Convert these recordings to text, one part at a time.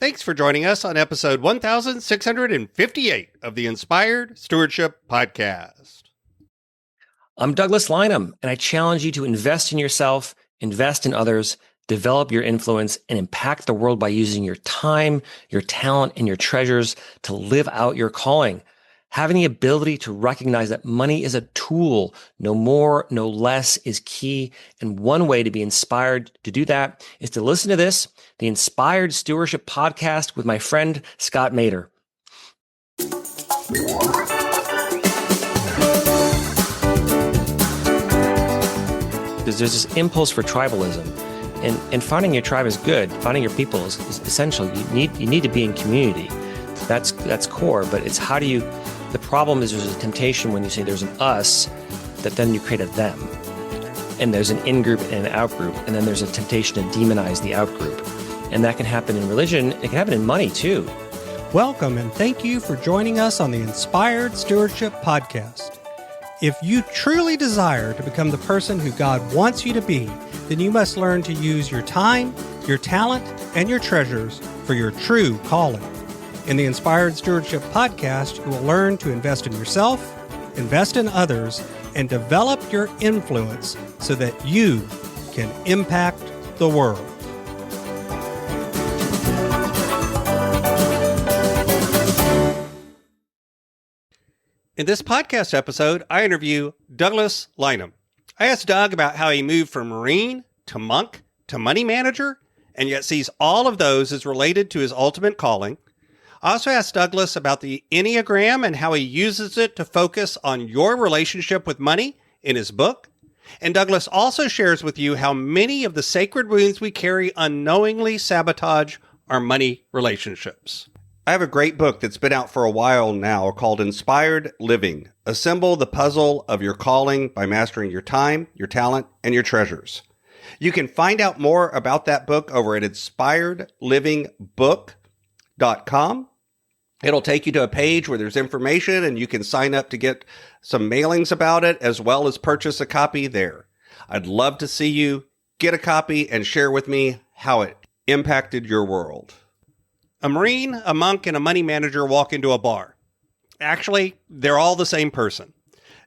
Thanks for joining us on episode 1658 of the Inspired Stewardship Podcast. I'm Douglas Lynam, and I challenge you to invest in yourself, invest in others, develop your influence, and impact the world by using your time, your talent, and your treasures to live out your calling. Having the ability to recognize that money is a tool, no more, no less, is key. And one way to be inspired to do that is to listen to this, the Inspired Stewardship Podcast with my friend, Scott Mader. There's this impulse for tribalism, and finding your tribe is good. Finding your people is essential. You need to be in community. That's core, but it's how do you... The problem is there's a temptation when you say there's an us, that then you create a them. And there's an in-group and an out-group, and then there's a temptation to demonize the out-group. And that can happen in religion. It can happen in money, too. Welcome, and thank you for joining us on the Inspired Stewardship Podcast. If you truly desire to become the person who God wants you to be, then you must learn to use your time, your talent, and your treasures for your true calling. In the Inspired Stewardship Podcast, you will learn to invest in yourself, invest in others, and develop your influence so that you can impact the world. In this podcast episode, I interview Douglas Lynam. I asked Doug about how he moved from Marine to monk to money manager, and yet sees all of those as related to his ultimate calling. I also asked Douglas about the Enneagram and how he uses it to focus on your relationship with money in his book. And Douglas also shares with you how many of the sacred wounds we carry unknowingly sabotage our money relationships. I have a great book that's been out for a while now called Inspired Living. Assemble the puzzle of your calling by mastering your time, your talent, and your treasures. You can find out more about that book over at inspiredlivingbook.com. It'll take you to a page where there's information and you can sign up to get some mailings about it as well as purchase a copy there. I'd love to see you get a copy and share with me how it impacted your world. A Marine, a monk, and a money manager walk into a bar. Actually, they're all the same person.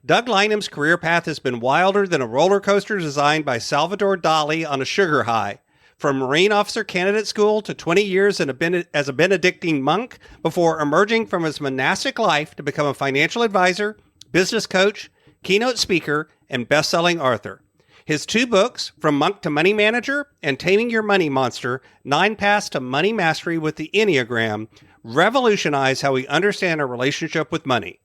Doug Lynam's career path has been wilder than a roller coaster designed by Salvador Dali on a sugar high. From Marine officer candidate school to 20 years as a Benedictine monk before emerging from his monastic life to become a financial advisor, business coach, keynote speaker, and best-selling author. His two books, From Monk to Money Manager and Taming Your Money Monster, 9 Paths to Money Mastery with the Enneagram, revolutionize how we understand our relationship with money.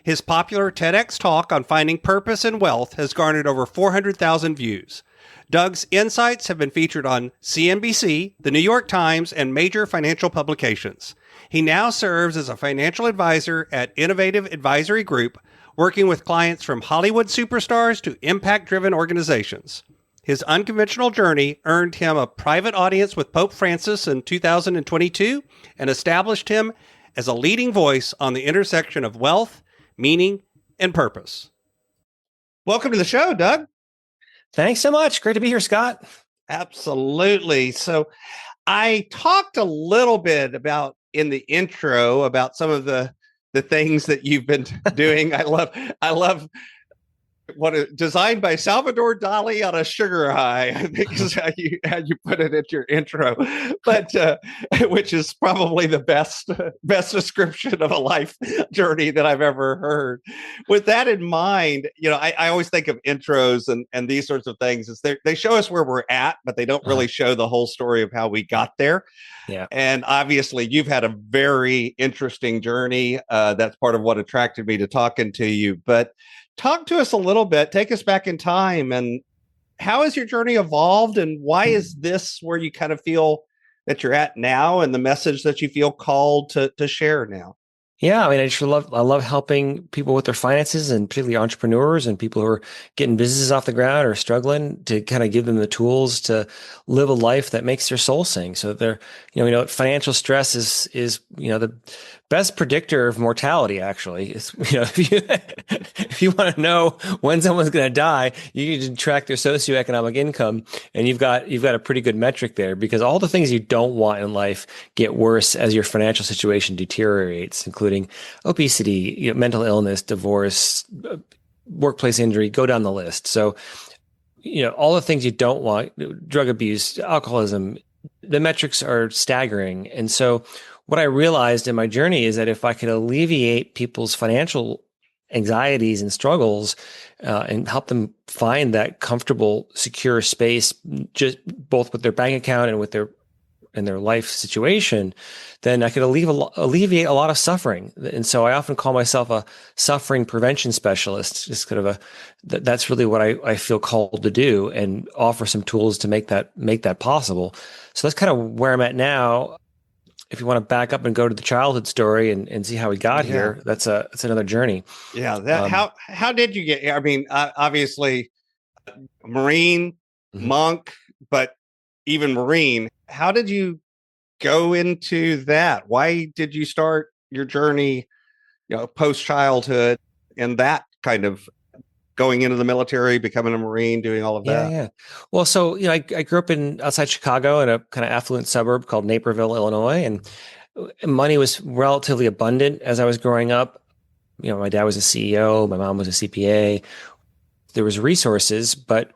His popular TEDx talk on finding purpose and wealth has garnered over 400,000 views. Doug's insights have been featured on CNBC, the New York Times, and major financial publications. He now serves as a financial advisor at Innovative Advisory Group, working with clients from Hollywood superstars to impact-driven organizations. His unconventional journey earned him a private audience with Pope Francis in 2022 and established him as a leading voice on the intersection of wealth, meaning, and purpose. Welcome to the show, Doug. Thanks so much. Great to be here, Scott. Absolutely. So I talked a little bit about in the intro about some of the things that you've been doing. I love what designed by Salvador Dali on a sugar high, I think is how you put it at your intro, but which is probably the best description of a life journey that I've ever heard. With that in mind, I always think of intros and these sorts of things is they show us where we're at, but they don't really show the whole story of how we got there. Yeah. And obviously you've had a very interesting journey. That's part of what attracted me to talking to you, but talk to us a little bit, take us back in time, and how has your journey evolved, and why is this where you kind of feel that you're at now and the message that you feel called to share now? Yeah, I mean, I love helping people with their finances, and particularly entrepreneurs and people who are getting businesses off the ground or struggling, to kind of give them the tools to live a life that makes their soul sing. So they're, financial stress is the best predictor of mortality. Actually, it's, if if you want to know when someone's going to die, you can track their socioeconomic income, and you've got a pretty good metric there, because all the things you don't want in life get worse as your financial situation deteriorates, including obesity, mental illness, divorce, workplace injury, go down the list. So, all the things you don't want, drug abuse, alcoholism, the metrics are staggering. And so what I realized in my journey is that if I could alleviate people's financial anxieties and struggles, and help them find that comfortable, secure space, just both with their bank account and with their life situation, then I could alleviate a lot of suffering. And so I often call myself a suffering prevention specialist. Just kind of that's really what I feel called to do, and offer some tools to make that possible. So that's kind of where I'm at now. If you want to back up and go to the childhood story and see how we got here, that's another journey. Yeah. How did you get here? I mean, obviously Marine, monk, but even Marine, how did you go into that? Why did you start your journey, post childhood, and that kind of going into the military, becoming a Marine, doing all of that? Yeah. Well, so, I grew up outside Chicago in a kind of affluent suburb called Naperville, Illinois, and money was relatively abundant as I was growing up. My dad was a CEO, my mom was a CPA. There was resources, but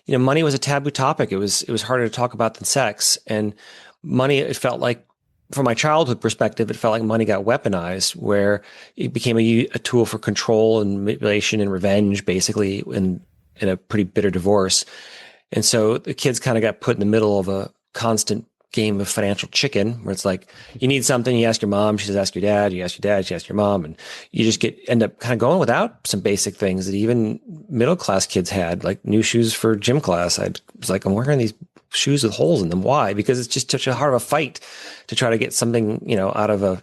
money was a taboo topic. It was harder to talk about than sex. And money, it felt like, from my childhood perspective, it felt like money got weaponized, where it became a tool for control and manipulation and revenge, basically, in a pretty bitter divorce. And so the kids kind of got put in the middle of a constant game of financial chicken, where it's like, you need something, you ask your mom, she says, ask your dad, you ask your dad, she asks your mom, and you just end up kind of going without some basic things that even middle class kids had, like new shoes for gym class. I was like, I'm wearing these shoes with holes in them. Why? Because it's just such a hard of a fight to try to get something, out of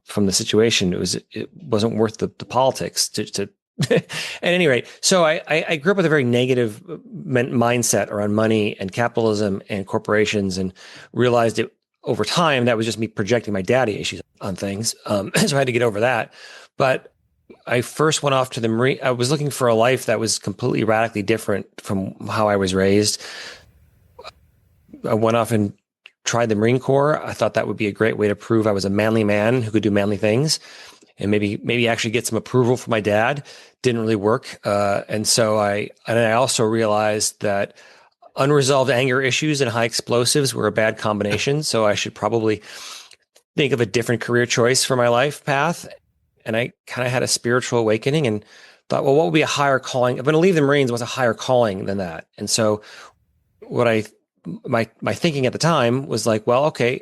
from the situation. It wasn't worth the politics to at any rate. So I grew up with a very negative mindset around money and capitalism and corporations, and realized it over time that was just me projecting my daddy issues on things. So I had to get over that. But I first went off to the Marine. I was looking for a life that was completely radically different from how I was raised. I went off and tried the Marine Corps. I thought that would be a great way to prove I was a manly man who could do manly things, and maybe actually get some approval from my dad. Didn't really work. And so I also realized that unresolved anger issues and high explosives were a bad combination. So I should probably think of a different career choice for my life path. And I kind of had a spiritual awakening and thought, well, what would be a higher calling? I'm going to leave the Marines was a higher calling than that. And so my thinking at the time was like, well, okay,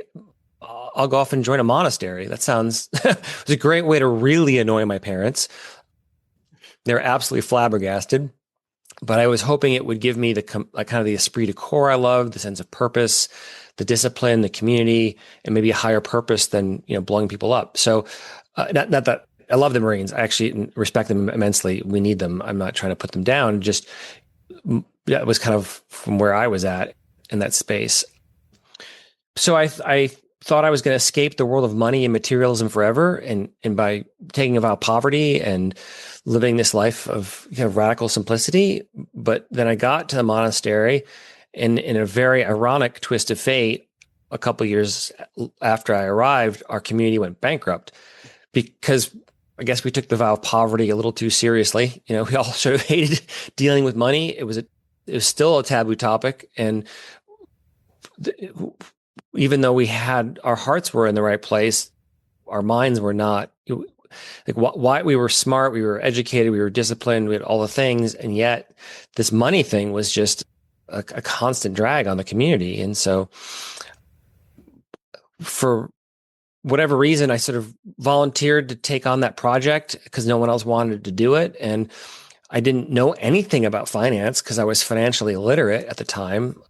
I'll go off and join a monastery. That sounds it was a great way to really annoy my parents. They're absolutely flabbergasted, but I was hoping it would give me the kind of the esprit de corps I love, the sense of purpose, the discipline, the community, and maybe a higher purpose than blowing people up. So, not that I love the Marines. I actually respect them immensely. We need them. I'm not trying to put them down. Just that was kind of from where I was at in that space. So I thought I was going to escape the world of money and materialism forever, and by taking a vow of poverty and living this life of radical simplicity. But then I got to the monastery, and in a very ironic twist of fate, a couple of years after I arrived, our community went bankrupt because I guess we took the vow of poverty a little too seriously. We all sort of hated dealing with money. It was still a taboo topic, and even though our hearts were in the right place, our minds were not. Why we were smart, we were educated, we were disciplined, we had all the things, and yet this money thing was just a constant drag on the community. And so, for whatever reason, I sort of volunteered to take on that project because no one else wanted to do it, and I didn't know anything about finance because I was financially illiterate at the time.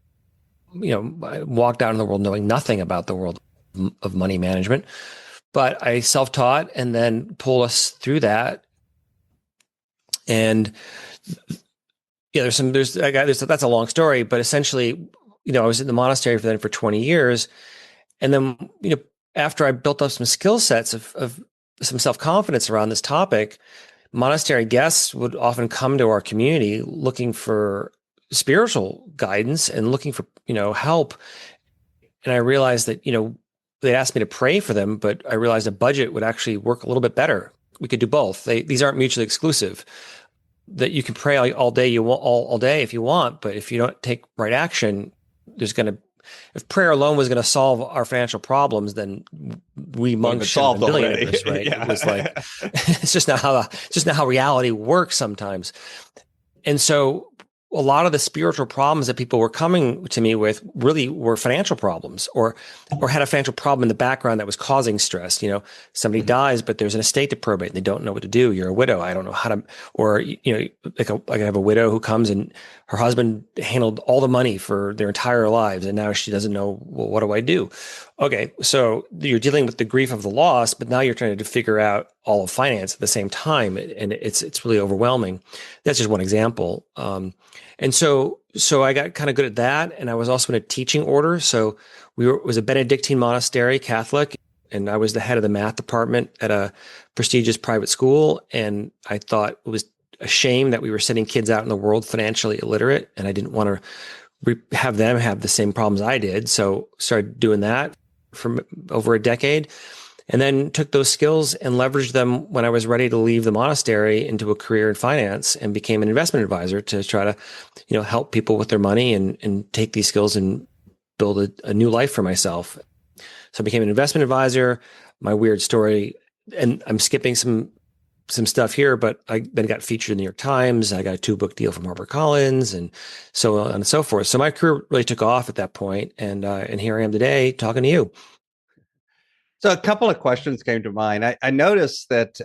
I walked out in the world knowing nothing about the world of money management, but I self-taught and then pulled us through that. And that's a long story, but essentially, I was in the monastery for 20 years. And then, after I built up some skill sets of some self-confidence around this topic, monastery guests would often come to our community looking for spiritual guidance and looking for, help. And I realized that, they asked me to pray for them, but I realized a budget would actually work a little bit better. We could do both. These aren't mutually exclusive. That you can pray all day all day if you want, but if you don't take right action, if prayer alone was going to solve our financial problems, then we monks should have been billionaires, right? Yeah. It was like it's just not how reality works sometimes. And so a lot of the spiritual problems that people were coming to me with really were financial problems or had a financial problem in the background that was causing stress. Somebody dies, but there's an estate to probate and they don't know what to do. You're a widow. I don't know how to, or, like I have a widow who comes and her husband handled all the money for their entire lives. And now she doesn't know, well, what do I do? Okay. So you're dealing with the grief of the loss, but now you're trying to figure out all of finance at the same time. And it's really overwhelming. That's just one example. And so I got kind of good at that. And I was also in a teaching order. So it was a Benedictine monastery, Catholic, and I was the head of the math department at a prestigious private school. And I thought it was a shame that we were sending kids out in the world financially illiterate. And I didn't want to have them have the same problems I did. So started doing that for over a decade. And then took those skills and leveraged them when I was ready to leave the monastery into a career in finance and became an investment advisor to try to, help people with their money and take these skills and build a new life for myself. So I became an investment advisor. My weird story, and I'm skipping some stuff here, but I then got featured in the New York Times. I got a 2-book deal from HarperCollins and so on and so forth. So my career really took off at that point. And here I am today talking to you. So a couple of questions came to mind. I noticed that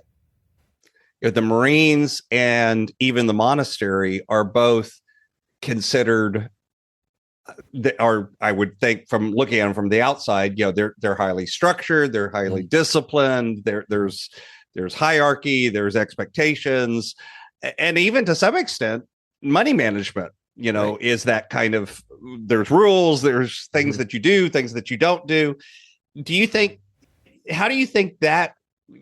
the Marines and even the monastery are both considered, I would think from looking at them from the outside, they're highly structured, they're highly disciplined, there's hierarchy, there's expectations, and even to some extent, money management, right, is that kind of, there's rules, there's things that you do, things that you don't do. How do you think that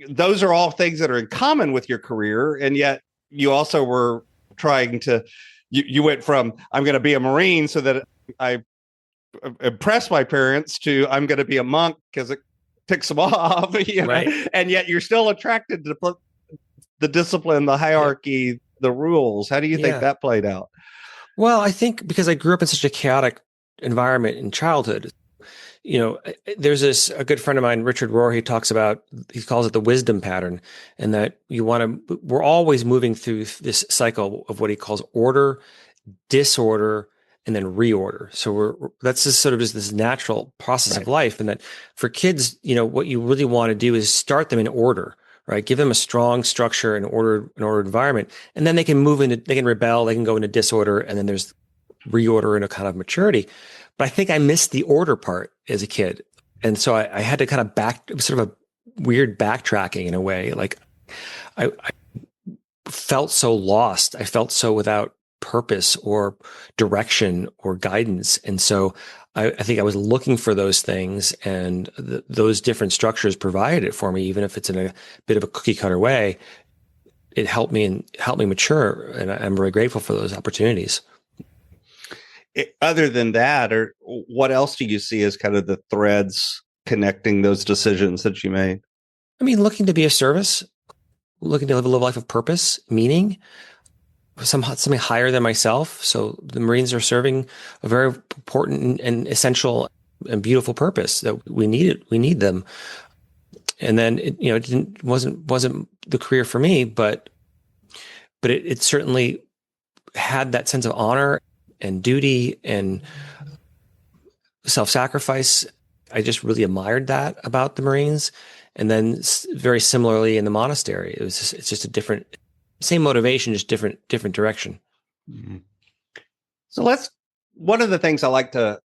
those are all things that are in common with your career? And yet you also were trying to, you went from, I'm going to be a Marine so that I impress my parents to I'm going to be a monk because it ticks them off, right. And yet you're still attracted to the discipline, the hierarchy, the rules. How do you think that played out? Well, I think because I grew up in such a chaotic environment in childhood, there's a good friend of mine, Richard Rohr, he calls it the wisdom pattern, and that we're always moving through this cycle of what he calls order, disorder, and then reorder. So that's just sort of just this natural process of life. And that for kids, what you really want to do is start them in order, right? Give them a strong structure and ordered environment. And then they can they can rebel, they can go into disorder, and then there's reorder and a kind of maturity. But I think I missed the order part as a kid. And so I had to kind of it was sort of a weird backtracking in a way. Like I felt so lost. I felt so without purpose or direction or guidance. And so I think I was looking for those things, and those different structures provided it for me, even if it's in a bit of a cookie cutter way. It helped me mature. And I'm very grateful for those opportunities. Other than that, or what else do you see as kind of the threads connecting those decisions that you made? I mean, looking to be of service, looking to live a life of purpose, meaning, something higher than myself. So the Marines are serving a very important and essential and beautiful purpose that we need them. And then it wasn't the career for me, but it certainly had that sense of honor and duty and self-sacrifice. I just really admired that about the Marines. And then very similarly in the monastery, it's just a same motivation, just different direction. Mm-hmm. So one of the things I like to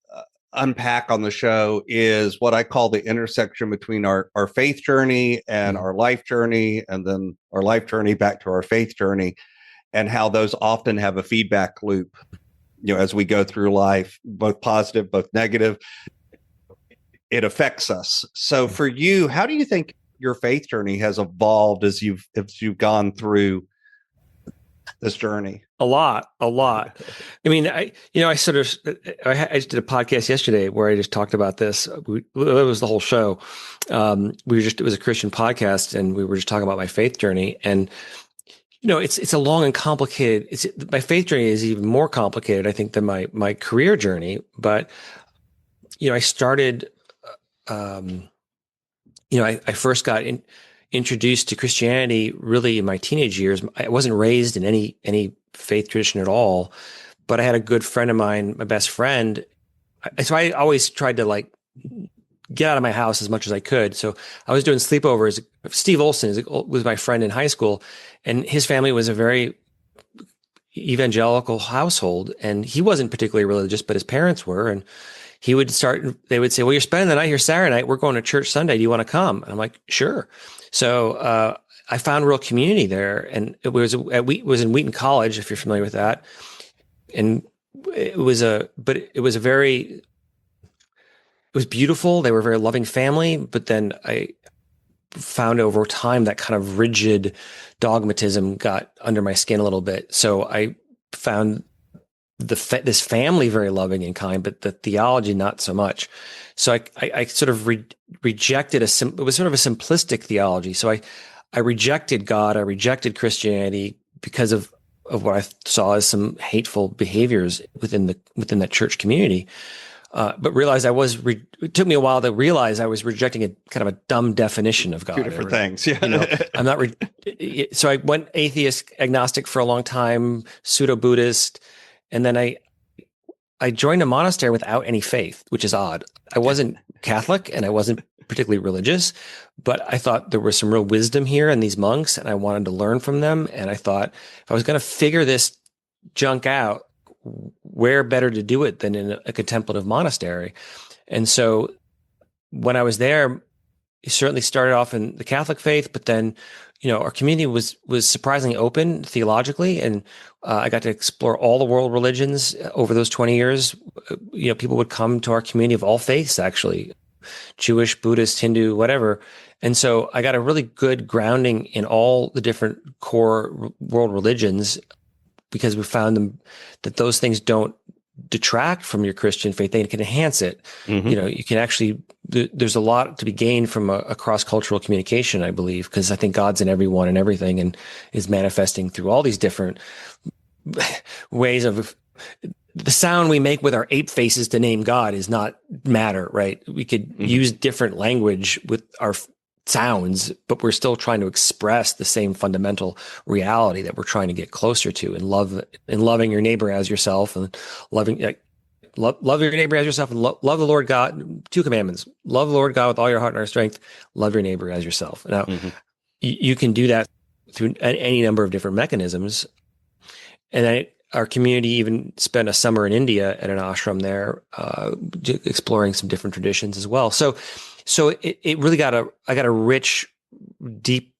unpack on the show is what I call the intersection between our faith journey and our life journey, and then our life journey back to our faith journey, and how those often have a feedback loop. As we go through life, both positive, both negative, it affects us. So for you, how do you think your faith journey has evolved as you've gone through this journey? A lot. I mean, I just did a podcast yesterday where I just talked about this. It was the whole show. It was a Christian podcast, and we were just talking about my faith journey. And, it's a long and complicated, my faith journey is even more complicated, I think, than my career journey. But, I started, I first got introduced to Christianity really in my teenage years. I wasn't raised in any faith tradition at all, but I had a good friend of mine, my best friend. So I always tried to get out of my house as much as I could. So I was doing sleepovers. Steve Olson was my friend in high school, and his family was a very evangelical household, and he wasn't particularly religious, but his parents were. And they would say, well, you're spending the night here Saturday night. We're going to church Sunday. Do you want to come? And I'm like, sure. So I found real community there, and it was in Wheaton College, if you're familiar with that. And it was beautiful. They were a very loving family, but then I found over time that kind of rigid dogmatism got under my skin a little bit. So I found this family very loving and kind, but the theology not so much. So I sort of rejected it was sort of a simplistic theology. So I rejected God. I rejected Christianity because of what I saw as some hateful behaviors within that church community. But realized it took me a while to realize I was rejecting a kind of a dumb definition of God. Two different things. Yeah. I'm not. So I went atheist, agnostic for a long time, pseudo-Buddhist. And then I joined a monastery without any faith, which is odd. I wasn't Catholic and I wasn't particularly religious, but I thought there was some real wisdom here in these monks, and I wanted to learn from them. And I thought if I was going to figure this junk out, where better to do it than in a contemplative monastery? And so when I was there, it certainly started off in the Catholic faith, but then, our community was surprisingly open theologically. And I got to explore all the world religions over those 20 years. People would come to our community of all faiths, actually, Jewish, Buddhist, Hindu, whatever. And so I got a really good grounding in all the different core world religions, because we found that those things don't detract from your Christian faith. They can enhance it. Mm-hmm. You can actually, there's a lot to be gained from a cross-cultural communication, I believe, because I think God's in everyone and everything, and is manifesting through all these different ways of the sound we make with our ape faces to name God is not matter, right? We could use different language with our sounds, but we're still trying to express the same fundamental reality that we're trying to get closer to, and loving your neighbor as yourself, and love your neighbor as yourself, and love the Lord God. 2 commandments: love the Lord God with all your heart and all your strength. Love your neighbor as yourself. Now, you can do that through any number of different mechanisms. And our community even spent a summer in India at an ashram there, exploring some different traditions as well. So it really I got a rich, deep,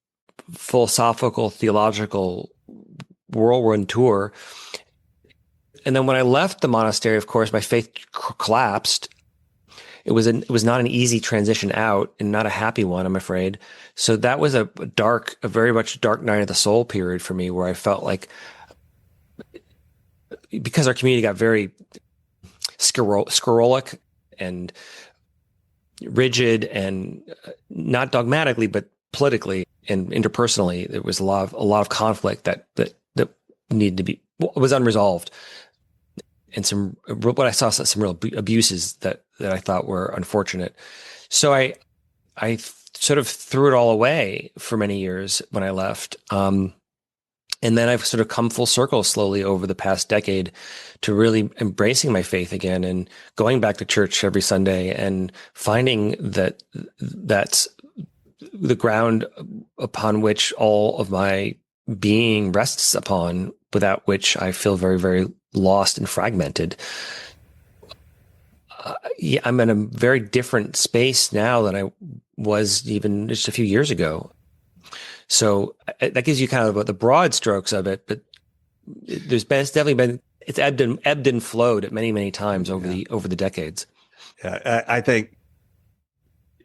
philosophical, theological whirlwind tour. And then when I left the monastery, of course, my faith collapsed. It was not an easy transition out, and not a happy one, I'm afraid. So that was a very much dark night of the soul period for me, where I felt like, because our community got very sclerotic and rigid, and not dogmatically, but politically and interpersonally, there was a lot of conflict that needed to be, was unresolved, and some real abuses that I thought were unfortunate. So I sort of threw it all away for many years when I left. And then I've sort of come full circle slowly over the past decade to really embracing my faith again, and going back to church every Sunday, and finding that that's the ground upon which all of my being rests upon, without which I feel very, very lost and fragmented. I'm in a very different space now than I was even just a few years ago. So that gives you kind of the broad strokes of it, but it's definitely been, it's ebbed and flowed at many, many times over the decades. Yeah, I think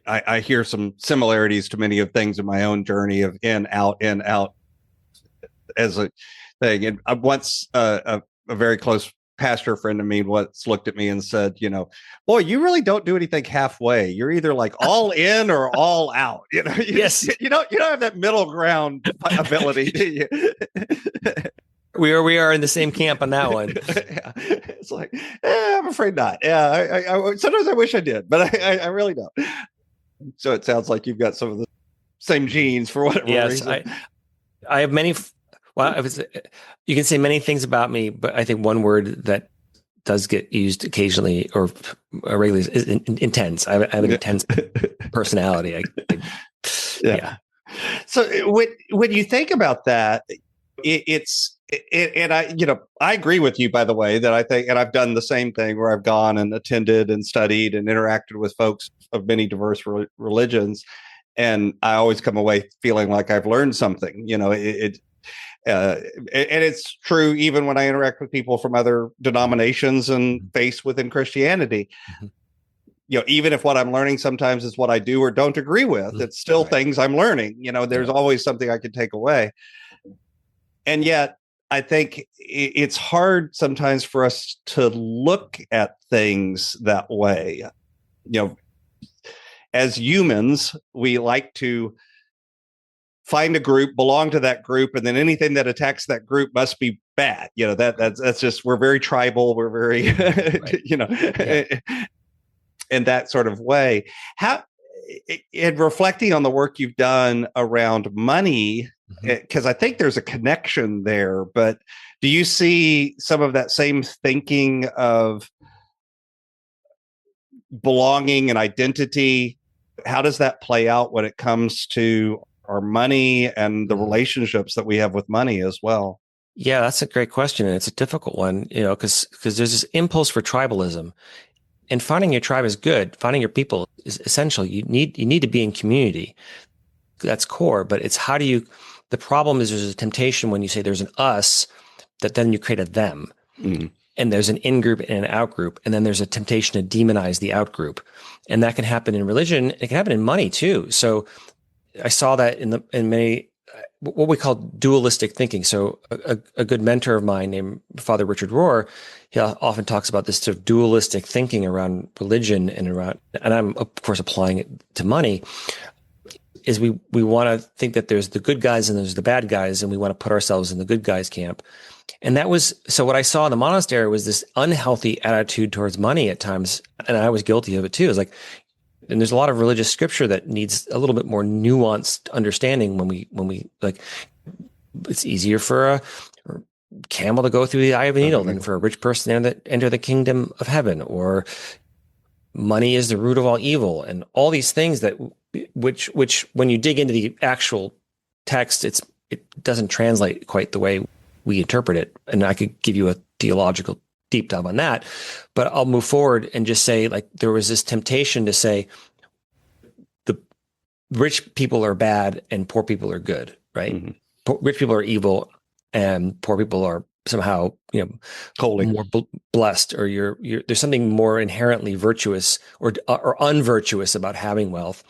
I hear some similarities to many of things in my own journey of in, out as a thing. And once a very close pastor friend of me once looked at me and said, boy, you really don't do anything halfway. You're either like all in or all out. Yes. You don't have that middle ground ability, do you? We are in the same camp on that one. Yeah. It's like, I'm afraid not. Yeah, I sometimes I wish I did, but I really don't. So it sounds like you've got some of the same genes for whatever reason. I have many. Well, you can say many things about me, but I think one word that does get used occasionally or regularly is intense. I have an intense personality. Yeah. So when you think about that, and I agree with you, by the way, that I think, and I've done the same thing where I've gone and attended and studied and interacted with folks of many diverse religions. And I always come away feeling like I've learned something, and it's true even when I interact with people from other denominations and faith within Christianity. Mm-hmm. Even if what I'm learning sometimes is what I do or don't agree with, it's still things I'm learning. There's always something I can take away. And yet, I think it's hard sometimes for us to look at things that way. As humans, we like to find a group, belong to that group, and then anything that attacks that group must be bad. That's just, we're very tribal. We're very, in that sort of way. In reflecting on the work you've done around money, because I think there's a connection there, but do you see some of that same thinking of belonging and identity? How does that play out when it comes to our money and the relationships that we have with money as well? Yeah, that's a great question. And it's a difficult one, because there's this impulse for tribalism, and finding your tribe is good. Finding your people is essential. You need to be in community. That's core, but it's the problem is there's a temptation when you say there's an us, that then you create a them. Mm. And there's an in-group and an out-group. And then there's a temptation to demonize the out-group. And that can happen in religion. It can happen in money too. So I saw that in many, what we call dualistic thinking. So a good mentor of mine named Father Richard Rohr, he often talks about this sort of dualistic thinking around religion and I'm of course applying it to money, is we want to think that there's the good guys and there's the bad guys, and we want to put ourselves in the good guys camp. And so what I saw in the monastery was this unhealthy attitude towards money at times. And I was guilty of it too. It's like, and there's a lot of religious scripture that needs a little bit more nuanced understanding when we like, it's easier for a camel to go through the eye of a needle than for a rich person to enter the kingdom of heaven, or money is the root of all evil, and all these things that, which when you dig into the actual text, it doesn't translate quite the way we interpret it. And I could give you a theological deep dive on that, but I'll move forward and just say, like, there was this temptation to say the rich people are bad and poor people are good, right? Mm-hmm. Rich people are evil and poor people are somehow, more blessed, or there's something more inherently virtuous or unvirtuous about having wealth.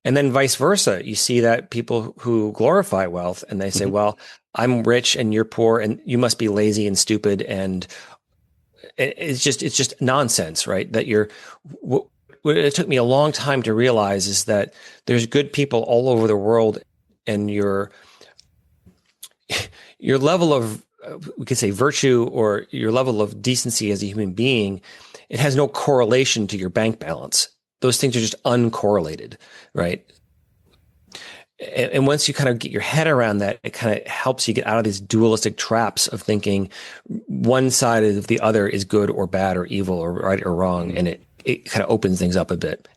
And then vice versa. You see that people who glorify wealth and they say, well, I'm rich and you're poor and you must be lazy and stupid. And it's just nonsense, right? That what it took me a long time to realize is that there's good people all over the world, and your level of, we could say, virtue, or your level of decency as a human being, it has no correlation to your bank balance. Those things are just uncorrelated, right? And once you kind of get your head around that, it kind of helps you get out of these dualistic traps of thinking one side of the other is good or bad or evil or right or wrong. And it kind of opens things up a bit.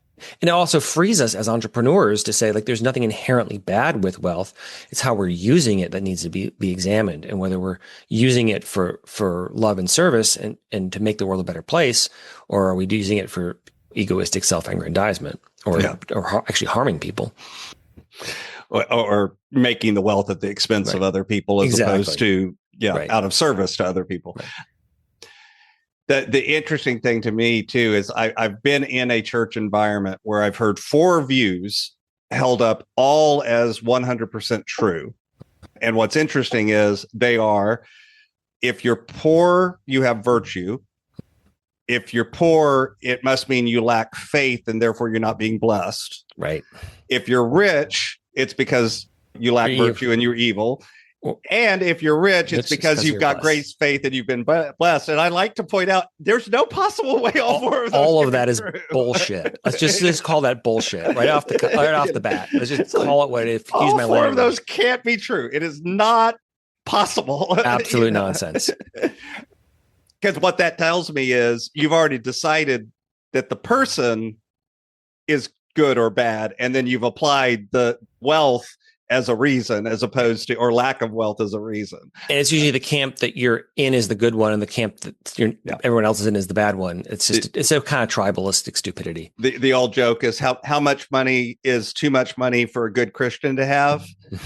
And it also frees us as entrepreneurs to say, like, there's nothing inherently bad with wealth. It's how we're using it that needs to be examined, and whether we're using it for love and service and to make the world a better place, or are we using it for egoistic self-aggrandizement or actually harming people. Or making the wealth at the expense of other people, as opposed to, out of service to other people. Right. The interesting thing to me too is I've been in a church environment where I've heard 4 views held up all as 100% true. And what's interesting is they are, if you're poor, you have virtue. If you're poor, it must mean you lack faith and therefore you're not being blessed. Right. If you're rich, it's because you lack virtue and you're evil. And if you're rich, it's because you've got grace, faith, and you've been blessed. And I like to point out, there's no possible way all 4 of those. All of that is bullshit. Let's just call that bullshit right off the bat. Let's just call it what it is. All 4 of those can't be true. It is not possible. Absolute nonsense. Because what that tells me is you've already decided that the person is good or bad, and then you've applied the wealth as a reason, as opposed to, or lack of wealth as a reason. And it's usually the camp that you're in is the good one, and the camp that everyone else is in is the bad one. It's just it's a kind of tribalistic stupidity. The old joke is how much money is too much money for a good Christian to have?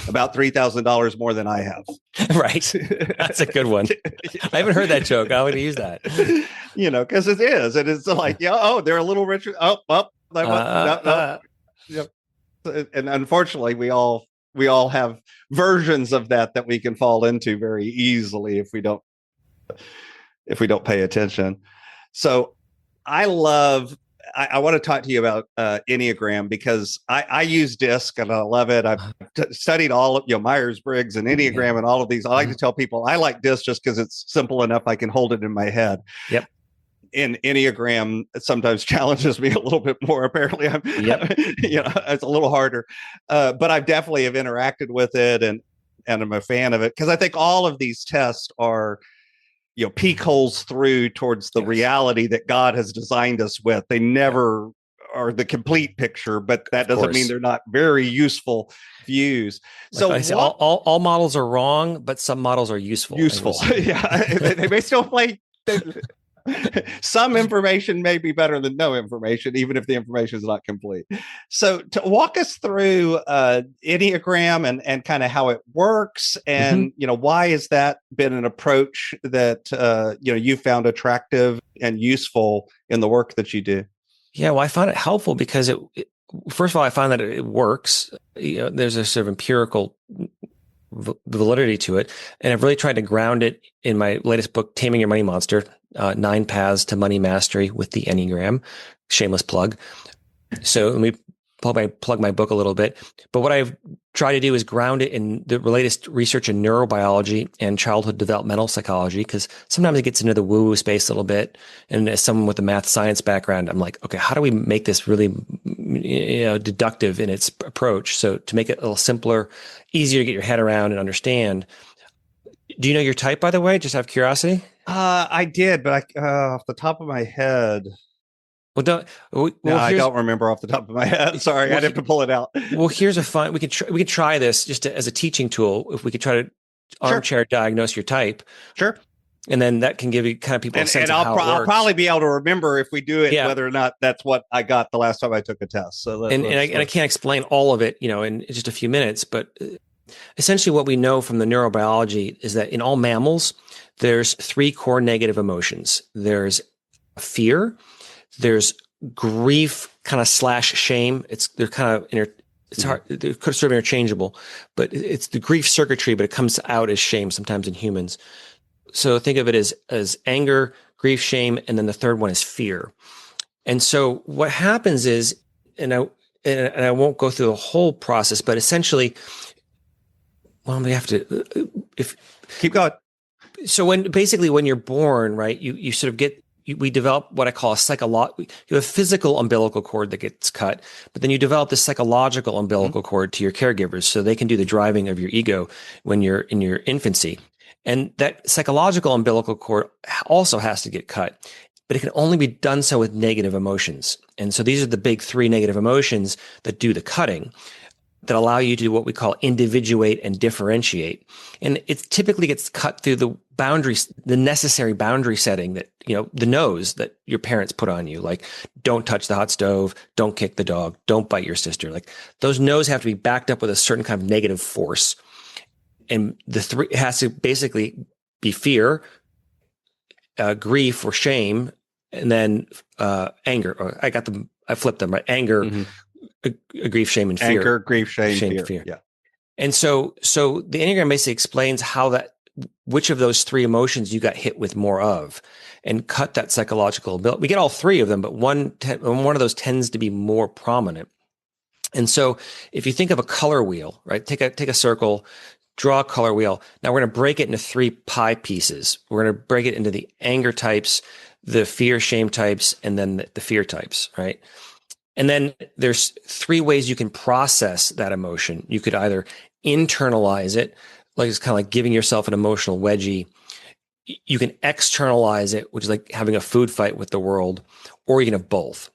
About $3,000 more than I have. Right. That's a good one. I haven't heard that joke. I'm going to use that. Because it is. And it's like, they're a little richer. No. And unfortunately, we all have versions of that we can fall into very easily if we don't pay attention. So I want to talk to you about Enneagram, because I use DISC and I love it. I've studied all of Myers-Briggs and Enneagram and all of these. I like to tell people I like DISC just because it's simple enough. I can hold it in my head. Yep. In Enneagram, it sometimes challenges me a little bit more. Apparently, it's a little harder. But I definitely have interacted with it, and I'm a fan of it, because I think all of these tests are, peek holes through towards the reality that God has designed us with. They never are the complete picture, but that doesn't mean they're not very useful views. So I say, all models are wrong, but some models are useful. Yeah, they may still play. Some information may be better than no information, even if the information is not complete. So to walk us through Enneagram and kind of how it works, and why has that been an approach that you found attractive and useful in the work that you do? Yeah, well, I found it helpful because first of all, I find that it works. There's a sort of empirical validity to it, and I've really tried to ground it in my latest book, Taming Your Money Monster. 9 Paths to Money Mastery with the Enneagram. Shameless plug. So let me plug my book a little bit. But what I've tried to do is ground it in the latest research in neurobiology and childhood developmental psychology, because sometimes it gets into the woo-woo space a little bit. And as someone with a math science background, I'm like, okay, how do we make this really deductive in its approach? So to make it a little simpler, easier to get your head around and understand. Do you know your type, by the way? Just out of curiosity? I did, but off the top of my head. I don't remember off the top of my head. Sorry, I'd have to pull it out. Well, here's we could try this just as a teaching tool. If we could try to armchair diagnose your type. Sure. And then that can give you kind of people a sense of how it works. I'll probably be able to remember if we do it, whether or not that's what I got the last time I took a test. So I can't explain all of it, in just a few minutes, but essentially what we know from the neurobiology is that in all mammals, there's 3 core negative emotions. There's fear, there's grief, kind of / shame. They're kind of it's hard. They're sort of interchangeable, but it's the grief circuitry, but it comes out as shame sometimes in humans. So think of it as anger, grief, shame, and then the third one is fear. And so what happens is, and I won't go through the whole process, but essentially, we have to keep going. So when you're born, right, you sort of we develop what I call you have a physical umbilical cord that gets cut, but then you develop this psychological umbilical cord to your caregivers, so they can do the driving of your ego when you're in your infancy. And that psychological umbilical cord also has to get cut, but it can only be done so with negative emotions. And so these are the big 3 negative emotions that do the cutting, that allow you to do what we call individuate and differentiate. And it typically gets cut through the boundaries, the necessary boundary setting that, the no's that your parents put on you, like don't touch the hot stove, don't kick the dog, don't bite your sister. Like those no's have to be backed up with a certain kind of negative force. And the 3 has to basically be fear, grief or shame, and then anger. Or I flipped them, right? Anger, grief, shame, and fear. Anger, grief, shame, fear. Yeah. And so the Enneagram basically explains which of those three emotions you got hit with more of, and cut that psychological ability. We get all three of them, but one of those tends to be more prominent. And so if you think of a color wheel, right? Take a circle, draw a color wheel. Now we're going to break it into 3 pie pieces. We're going to break it into the anger types, the fear, shame types, and then the fear types, right? And then there's 3 ways you can process that emotion. You could either internalize it, like it's kind of like giving yourself an emotional wedgie. You can externalize it, which is like having a food fight with the world, or you can have both.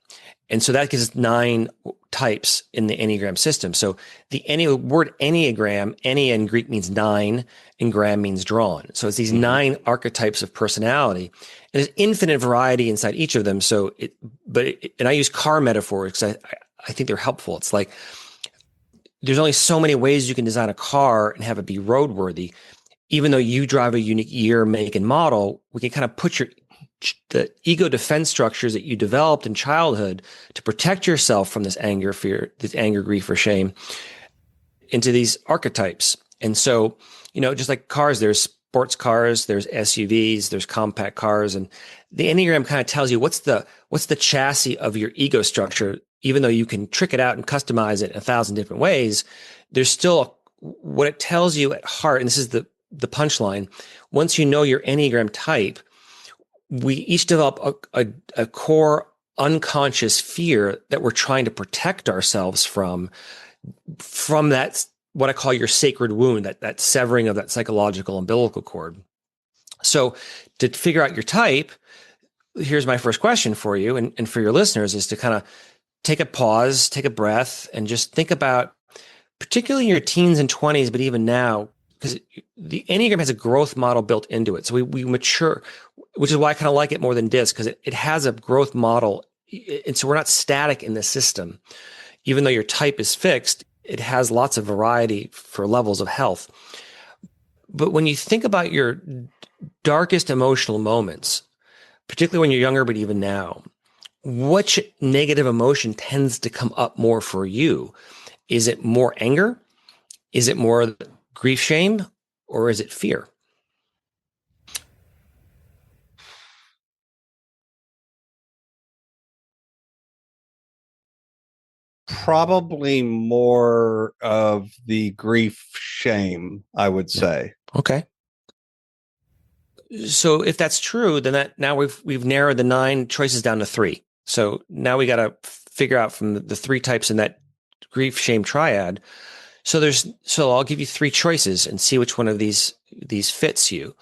And so that gives us 9 types in the Enneagram system. So the word Enneagram, Enne in Greek means 9, and gram means drawn. So it's these 9 archetypes of personality, and there's infinite variety inside each of them. So and I use car metaphors because I think they're helpful. It's like there's only so many ways you can design a car and have it be roadworthy. Even though you drive a unique year, make, and model, we can kind of put the ego defense structures that you developed in childhood to protect yourself from this anger, fear, this anger, grief, or shame into these archetypes. And so, just like cars, there's sports cars, there's SUVs, there's compact cars, and the Enneagram kind of tells you what's the chassis of your ego structure. Even though you can trick it out and customize it in 1,000 different ways, there's still what it tells you at heart. And this is the punchline. Once you know your Enneagram type, we each develop a core unconscious fear that we're trying to protect ourselves from that, what I call your sacred wound, that severing of that psychological umbilical cord. So to figure out your type, here's my first question for you and for your listeners, is to kind of take a pause, take a breath, and just think about, particularly in your teens and 20s, but even now, because the Enneagram has a growth model built into it. So we mature, which is why I kind of like it more than DISC, because it has a growth model. And so we're not static in the system. Even though your type is fixed, it has lots of variety for levels of health. But when you think about your darkest emotional moments, particularly when you're younger, but even now, which negative emotion tends to come up more for you? Is it more anger? Is it more grief, shame, or is it fear? Probably more of the grief, shame, I would say. Okay. So if that's true, then now we've narrowed the 9 choices down to 3. So now we got to figure out from the 3 types in that grief, shame triad. So I'll give you 3 choices and see which one of these fits you.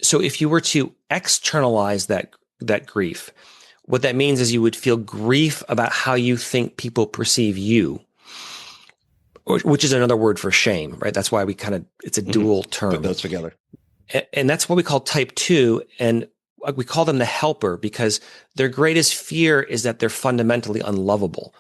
So if you were to externalize that grief, what that means is you would feel grief about how you think people perceive you, which is another word for shame, right? That's why it's a dual term. Put those together. And that's what we call type 2. And we call them the helper because their greatest fear is that they're fundamentally unlovable.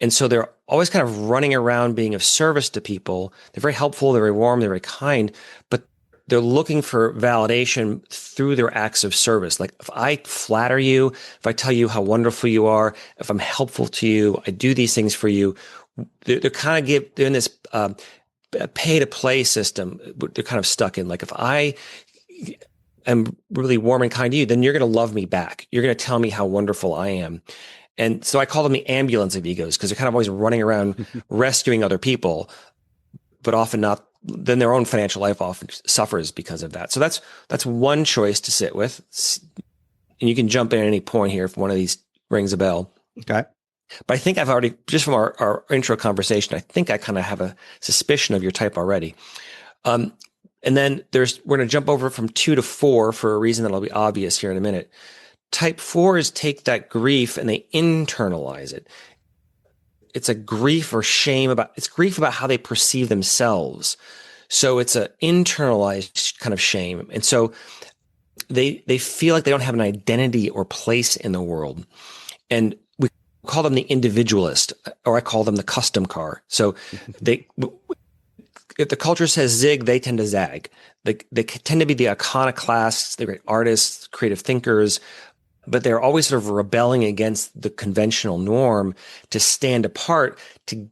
And so they're always kind of running around being of service to people. They're very helpful, they're very warm, they're very kind, but they're looking for validation through their acts of service. Like if I flatter you, if I tell you how wonderful you are, if I'm helpful to you, I do these things for you, they're in this pay to play system. They're kind of stuck in. Like if I am really warm and kind to you, then you're going to love me back. You're going to tell me how wonderful I am. And so I call them the ambulance of egos because they're kind of always running around rescuing other people, but often not. Then their own financial life often suffers because of that. So that's one choice to sit with. And you can jump in at any point here if one of these rings a bell. Okay. But I think I've already, just from our intro conversation, I think I kind of have a suspicion of your type already. And then we're going to jump over from 2 to 4 for a reason that'll be obvious here in a minute. Type 4 is take that grief and they internalize it. It's a grief or shame it's grief about how they perceive themselves. So it's an internalized kind of shame. And so they feel like they don't have an identity or place in the world. And we call them the individualist, or I call them the custom car. So if the culture says zig, they tend to zag. They tend to be the iconoclasts, the great artists, creative thinkers, but they're always sort of rebelling against the conventional norm to stand apart, to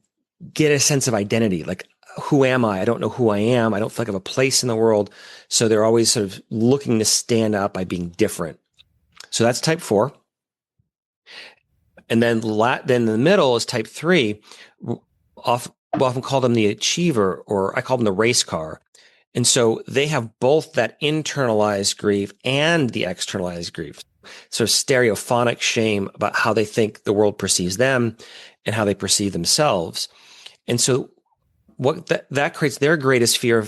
get a sense of identity. Like, who am I? I don't know who I am. I don't feel like I have a place in the world. So they're always sort of looking to stand out by being different. So that's type 4. And then in the middle is type 3. We often call them the achiever, or I call them the race car. And so they have both that internalized grief and the externalized grief. Sort of stereophonic shame about how they think the world perceives them and how they perceive themselves. And so what that creates their greatest fear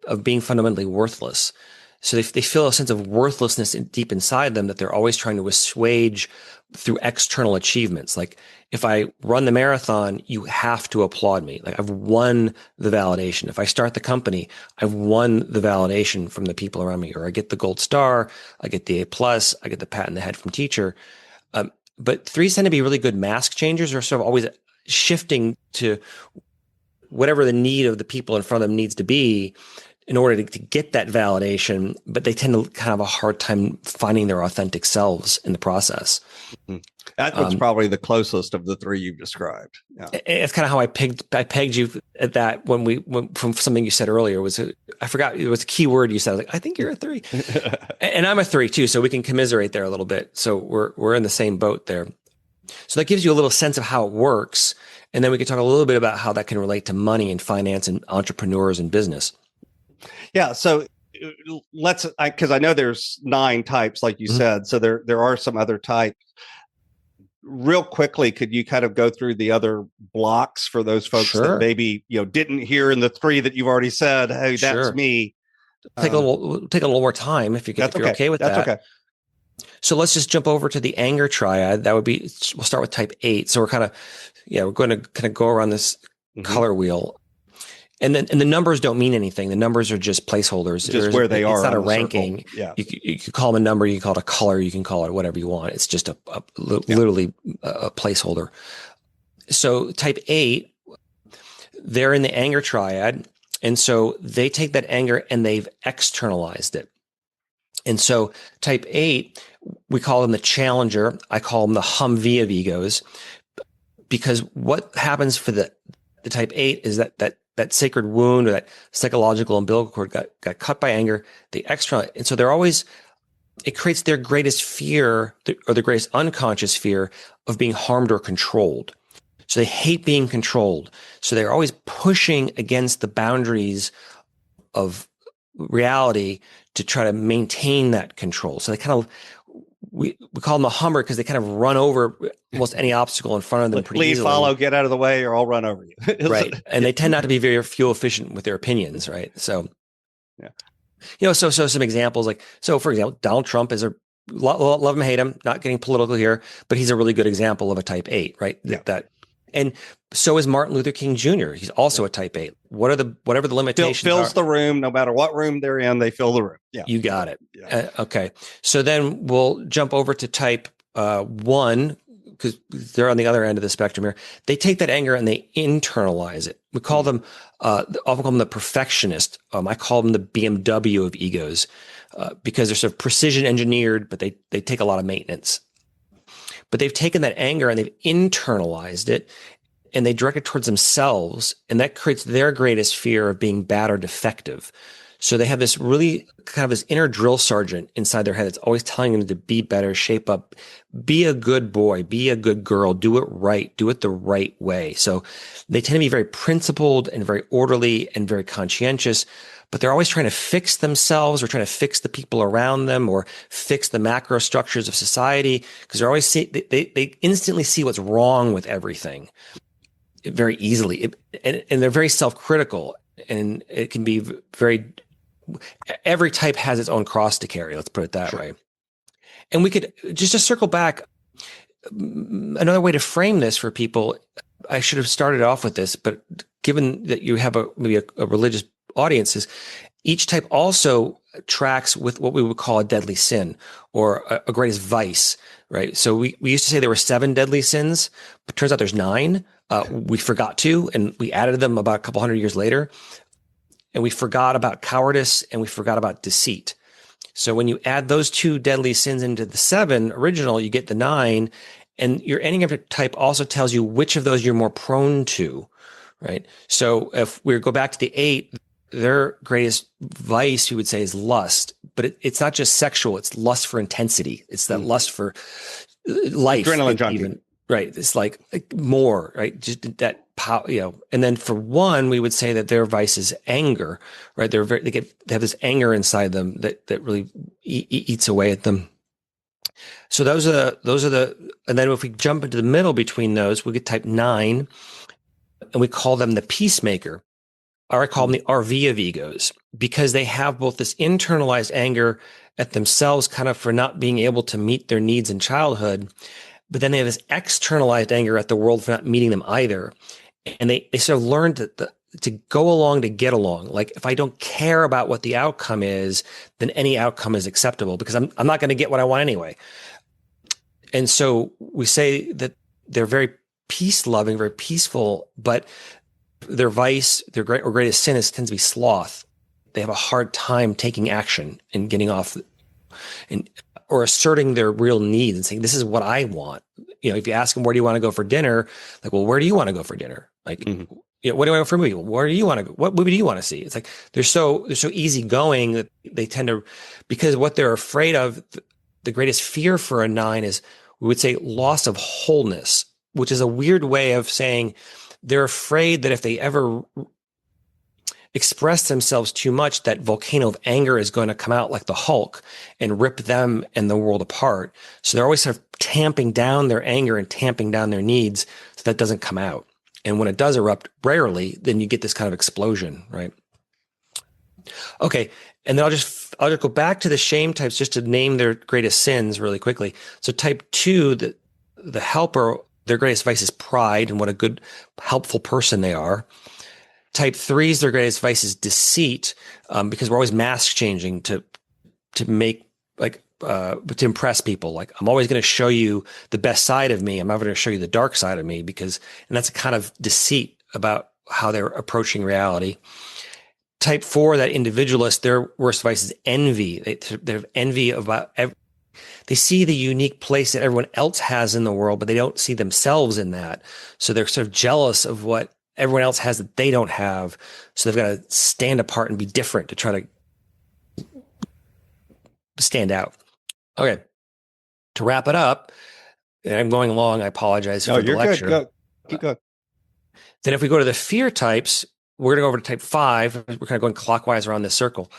of being fundamentally worthless. So they feel a sense of worthlessness deep inside them that they're always trying to assuage through external achievements. Like, if I run the marathon, you have to applaud me. Like, I've won the validation. If I start the company, I've won the validation from the people around me, or I get the gold star, I get the A+, I get the pat in the head from teacher. But 3s tend to be really good mask changers, or sort of always shifting to whatever the need of the people in front of them needs to be in order to get that validation, but they tend to kind of have a hard time finding their authentic selves in the process. Mm-hmm. That was probably the closest of the 3 you've described. Yeah. It's kind of how I pegged you at that when from something you said earlier. I forgot, it was a key word you said. I was like, I think you're a 3. And I'm a 3 too, so we can commiserate there a little bit. So we're in the same boat there. So that gives you a little sense of how it works. And then we can talk a little bit about how that can relate to money and finance and entrepreneurs and business. Yeah. So because I know there's 9 types, like you said. So there are some other types. Real quickly, could you kind of go through the other blocks for those folks that maybe didn't hear in the 3 that you've already said? Hey, that's me. Take a little more time if you're okay with that. That's okay. So let's just jump over to the anger triad. That would be, we'll start with type 8. So we're going to kind of go around this color wheel. And then the numbers don't mean anything. The numbers are just placeholders. Just where they are. It's not a ranking. Yeah. You could call them a number. You can call it a color. You can call it whatever you want. It's just literally a placeholder. So type 8, they're in the anger triad. And so they take that anger and they've externalized it. And so type 8, we call them the challenger. I call them the Humvee of egos, because what happens for the type 8 is that sacred wound, or that psychological umbilical cord got cut by anger, the external. And so it creates their greatest fear, or the greatest unconscious fear of being harmed or controlled. So they hate being controlled. So they're always pushing against the boundaries of reality to try to maintain that control. So they kind of, we call them a Hummer because they kind of run over almost any obstacle in front of them pretty easily. Follow, get out of the way, or I'll run over you. Right. And they tend not to be very fuel efficient with their opinions, right? So, so some examples, for example, Donald Trump is love him, hate him, not getting political here, but he's a really good example of a type 8, right? Yeah. And so is Martin Luther King Jr. He's also a type 8. Whatever the limitations fills the room, no matter what room they're in, they fill the room. Yeah. You got it. Yeah. Okay. So then we'll jump over to type 1, because they're on the other end of the spectrum here. They take that anger and they internalize it. We call them, often call them the perfectionist. I call them the BMW of egos, because they're sort of precision engineered, but they take a lot of maintenance. But they've taken that anger and they've internalized it, and they direct it towards themselves. And that creates their greatest fear of being bad or defective. So they have this really kind of this inner drill sergeant inside their head that's always telling them to be better, shape up, be a good boy, be a good girl, do it right, do it the right way. So they tend to be very principled and very orderly and very conscientious, but they're always trying to fix themselves, or trying to fix the people around them, or fix the macro structures of society, because they're always they instantly see what's wrong with everything very easily. And they're very self-critical, and it can be every type has its own cross to carry. Let's put it that way. And we could just to circle back, another way to frame this for people, I should have started off with this, but given that you have maybe a religious audiences, each type also tracks with what we would call a deadly sin, or a greatest vice, right? So we used to say there were 7 deadly sins, but turns out there's 9. We forgot 2, and we added them about a couple hundred years later. and we forgot about cowardice, and we forgot about deceit. So when you add those two deadly sins into the 7 original, you get the 9, and your Enneagram type also tells you which of those you're more prone to, right? So if we go back to the 8, their greatest vice, you would say, is lust, but it's not just sexual; it's lust for intensity. It's that lust for life, adrenaline junkie, even, right? It's like more, right? Just that power, And then for 1, we would say that their vice is anger, right? They have this anger inside them that really eats away at them. So those are the, and then if we jump into the middle between those, we get type 9, and we call them the peacemaker. Or I call them the RV of egos, because they have both this internalized anger at themselves kind of for not being able to meet their needs in childhood, but then they have this externalized anger at the world for not meeting them either. And they sort of learn to go along to get along. Like, if I don't care about what the outcome is, then any outcome is acceptable because I'm not going to get what I want anyway. And so we say that they're very peace loving, very peaceful, but their vice, their greatest sin tends to be sloth. They have a hard time taking action and getting off or asserting their real needs and saying, this is what I want. If you ask them, where do you want to go for dinner? Like, well, where do you want to go for dinner? Like, what do you want to go for a movie? Where do you want to go? What movie do you want to see? It's like, they're so easygoing that they tend to, because what they're afraid of, the greatest fear for a 9 is, we would say, loss of wholeness, which is a weird way of saying they're afraid that if they ever express themselves too much, that volcano of anger is going to come out like the Hulk and rip them and the world apart. So they're always sort of tamping down their anger and tamping down their needs so that doesn't come out. And when it does erupt, rarely, then you get this kind of explosion, right? Okay. And then I'll just go back to the shame types just to name their greatest sins really quickly. So type 2, the helper, their greatest vice is pride and what a good, helpful person they are. Type 3's their greatest vice is deceit, because we're always mask changing to make to impress people. Like, I'm always going to show you the best side of me. I'm not going to show you the dark side of me and that's a kind of deceit about how they're approaching reality. Type 4, that individualist, their worst vice is envy. They have envy about they see the unique place that everyone else has in the world, but they don't see themselves in that. So they're sort of jealous of what everyone else has that they don't have. So they've got to stand apart and be different to try to stand out. Okay. To wrap it up, and I'm going long, I apologize for the lecture. Good. Keep going. Then if we go to the fear types, we're going to go over to type 5. We're kind of going clockwise around this circle.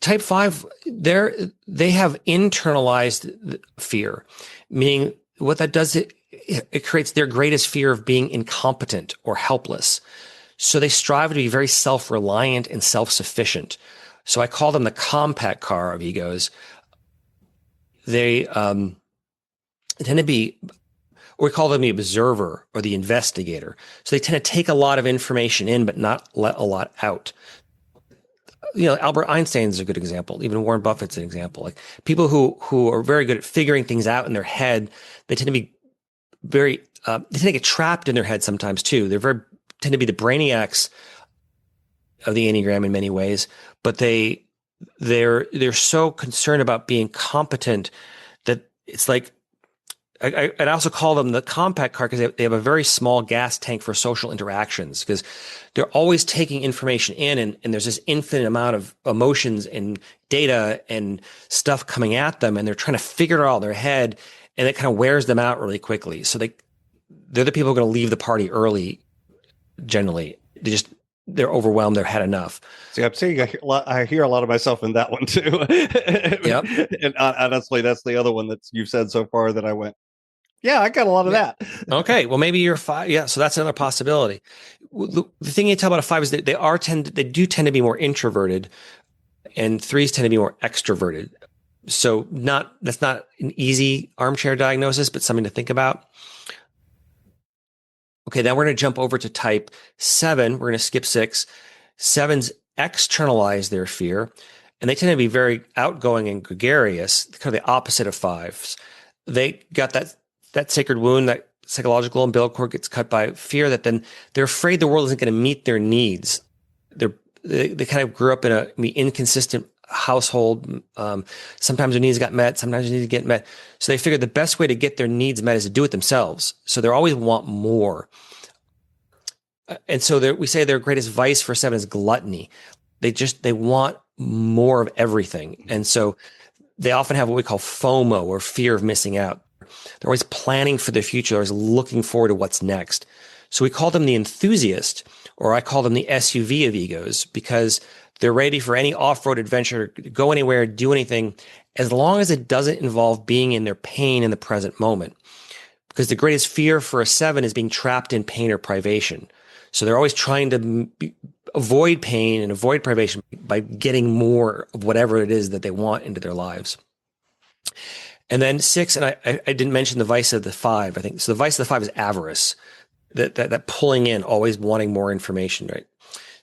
Type 5, they have internalized fear, meaning what that does, it creates their greatest fear of being incompetent or helpless. So they strive to be very self-reliant and self-sufficient. So I call them the compact car of egos. They tend to be, or we call them the observer or the investigator. So they tend to take a lot of information in, but not let a lot out. Albert Einstein is a good example. Even Warren Buffett's an example. Like, people who are very good at figuring things out in their head, they tend to be they tend to get trapped in their head sometimes too. Tend to be the brainiacs of the Enneagram in many ways, but they're so concerned about being competent that it's like, I'd also call them the compact car because they have a very small gas tank for social interactions, because they're always taking information in, and there's this infinite amount of emotions and data and stuff coming at them, and they're trying to figure it all in their head, and it kind of wears them out really quickly. So they're the people who are going to leave the party early. Generally, they're overwhelmed. They've had enough. See, I'm seeing I hear a lot of myself in that one too. Yep. And honestly, that's the other one that you've said so far that I went, yeah, I got a lot of that. Okay. Well, maybe you're 5. Yeah. So that's another possibility. The thing you tell about a 5 is that they do tend to be more introverted, and 3s tend to be more extroverted. So that's not an easy armchair diagnosis, but something to think about. Okay, then we're going to jump over to type 7. We're going to skip 6. 7s externalize their fear, and they tend to be very outgoing and gregarious, kind of the opposite of 5s. They got that sacred wound, that psychological umbilical cord gets cut by fear, that then they're afraid the world isn't going to meet their needs. they kind of grew up in a inconsistent household. Sometimes their needs got met, sometimes their needs get met. So they figured the best way to get their needs met is to do it themselves. So they always want more. And so we say their greatest vice for 7 is gluttony. They want more of everything. And so they often have what we call FOMO, or fear of missing out. They're always planning for the future. They're always looking forward to what's next. So we call them the enthusiast, or I call them the SUV of egos, because they're ready for any off-road adventure, go anywhere, do anything, as long as it doesn't involve being in their pain in the present moment. Because the greatest fear for a 7 is being trapped in pain or privation. So they're always trying to avoid pain and avoid privation by getting more of whatever it is that they want into their lives. And then 6, and I didn't mention the vice of the 5, I think. So the vice of the 5 is avarice, that pulling in, always wanting more information, right?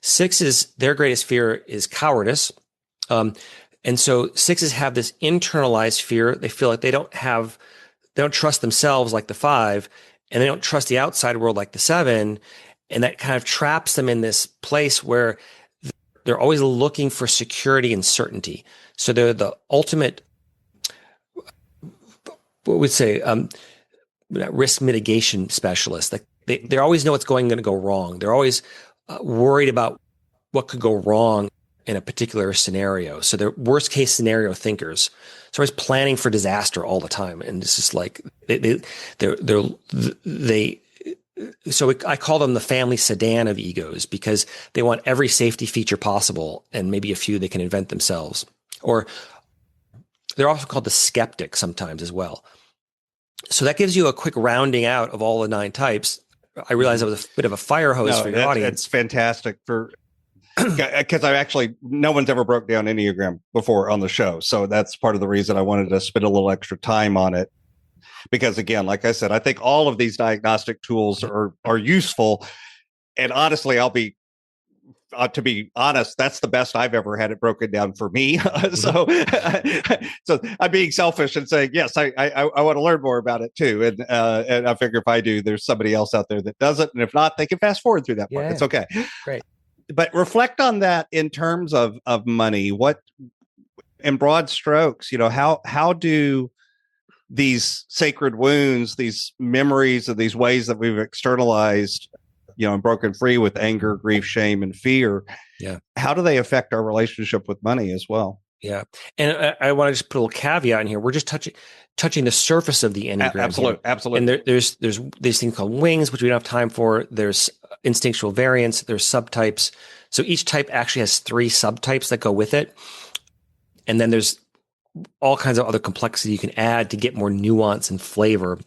6 is, their greatest fear is cowardice. And so 6s have this internalized fear. They feel like they don't trust themselves like the 5, and they don't trust the outside world like the 7. And that kind of traps them in this place where they're always looking for security and certainty. So they're the ultimate, what would say, risk mitigation specialist. Like they always know what's going to go wrong. They're always worried about what could go wrong in a particular scenario. So they're worst case scenario thinkers. So always planning for disaster all the time. And it's just like so I call them the family sedan of egos, because they want every safety feature possible and maybe a few they can invent themselves. Or they're also called the skeptic sometimes as well. So that gives you a quick rounding out of all the 9 types. I realize that was a bit of a fire hose for your audience. It's fantastic because no one's ever broke down Enneagram before on the show. So that's part of the reason I wanted to spend a little extra time on it. Because again, like I said, I think all of these diagnostic tools are useful. And honestly, to be honest, that's the best I've ever had it broken down for me. So I'm being selfish and saying, yes, I want to learn more about it too. And I figure if I do, there's somebody else out there that doesn't. And if not, they can fast forward through that part. It's okay. Great. But reflect on that in terms of money. What, in broad strokes, how do these sacred wounds, these memories of these ways that we've externalized, and broken free with anger, grief, shame, and fear. Yeah. How do they affect our relationship with money as well? Yeah. And I want to just put a little caveat in here. We're just touching the surface of the Enneagram. Absolutely. And there's these things called wings, which we don't have time for. There's instinctual variance. There's subtypes. So each type actually has 3 subtypes that go with it. And then there's all kinds of other complexity you can add to get more nuance and flavor.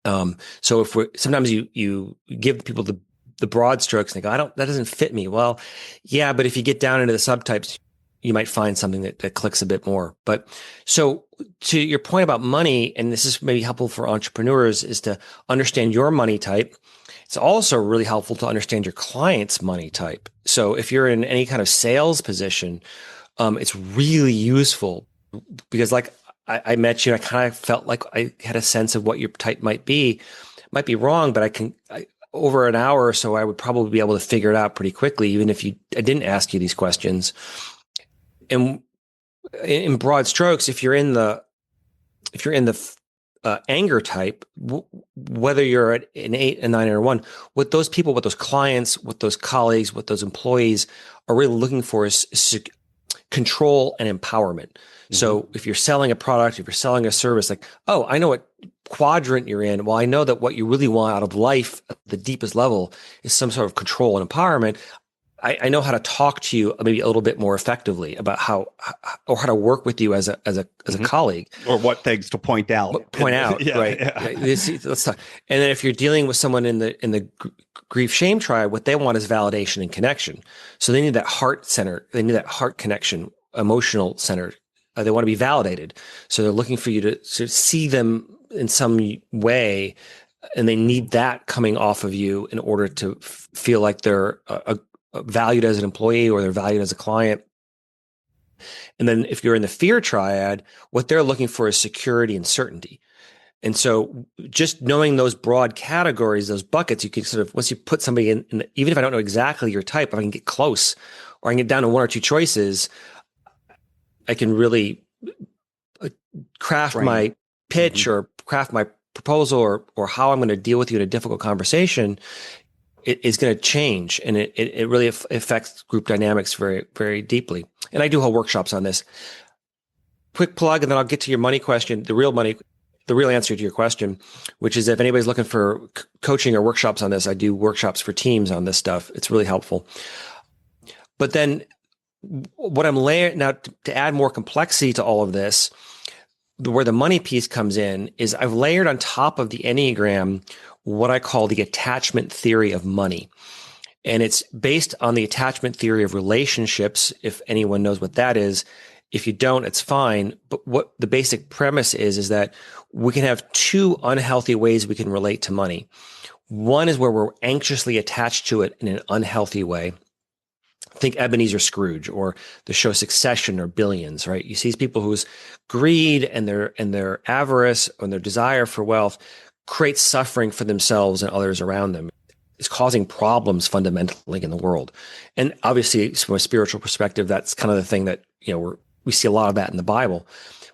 So sometimes you give people the broad strokes and they go, that doesn't fit me. Well, yeah, but if you get down into the subtypes, you might find something that clicks a bit more. But so to your point about money, and this is maybe helpful for entrepreneurs, is to understand your money type. It's also really helpful to understand your client's money type. So if you're in any kind of sales position, it's really useful, because like I met you, and I kind of felt like I had a sense of what your type might be. Might be wrong, but over an hour or so, I would probably be able to figure it out pretty quickly, even if I didn't ask you these questions. And in broad strokes, if you're in the anger type, whether you're at an 8, a 9, or a 1, what those people, what those clients, what those colleagues, what those employees are really looking for is control and empowerment. Mm-hmm. So if you're selling a product, if you're selling a service, like, oh, I know what quadrant you're in. Well, I know that what you really want out of life at the deepest level is some sort of control and empowerment. I know how to talk to you maybe a little bit more effectively about how to work with you as a colleague, or what things to point out. Right? Yeah. Let's talk. And then if you're dealing with someone in the grief shame triad, what they want is validation and connection. So they need that heart center. They need that heart connection, emotional center. They want to be validated. So they're looking for you to see them in some way, and they need that coming off of you in order to feel like they're valued as an employee or they're valued as a client. And then if you're in the fear triad, what they're looking for is security and certainty. And so just knowing those broad categories, those buckets, you can sort of, once you put somebody in even if I don't know exactly your type, I can get close. or I can get down to one or two choices, I can really craft my pitch or craft my proposal or how I'm going to deal with you in a difficult conversation. It is going to change, and it really affects group dynamics very, very deeply. And I do whole workshops on this. Quick plug, and then I'll get to your money question, the real answer to your question, which is if anybody's looking for coaching or workshops on this, I do workshops for teams on this stuff. It's really helpful. But then what I'm layering now to add more complexity to all of this, where the money piece comes in, is I've layered on top of the Enneagram what I call the attachment theory of money. And it's based on the attachment theory of relationships, if anyone knows what that is. If you don't, it's fine. But what the basic premise is that we can have two unhealthy ways we can relate to money. One is where we're anxiously attached to it in an unhealthy way. Think Ebenezer Scrooge or the show Succession or Billions, right? You see people whose greed and their avarice and their desire for wealth creates suffering for themselves and others around them. It's causing problems fundamentally in the world. And obviously, from a spiritual perspective, that's kind of the thing that, we see a lot of that in the Bible.